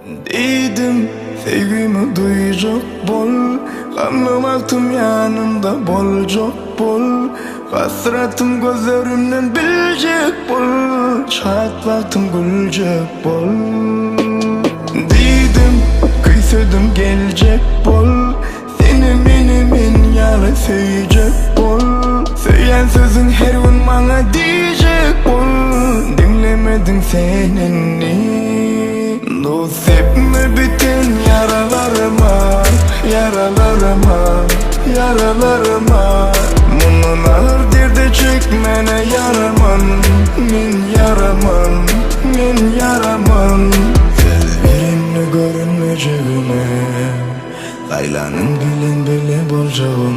Deydim sevgimi duyacak bol, kanlamaktım yanımda bolcak bol. Hasretim gözlerimden bilecek bol, şahit vaktim gülecek bol. Deydim kıysedim gelecek bol, seni men yalı söyleyecek bol. Söyleyen sözün her gün bana diyecek bol, dinlemedin seneni. Dost etme bütün yaralarıma, yaralarıma, yaralarıma. Bunun ağır derdi çekmene yaraman, min yaraman, min yaraman. Sözlerimle görünmeyeceğine, Saylanın bilen bile bolcağım.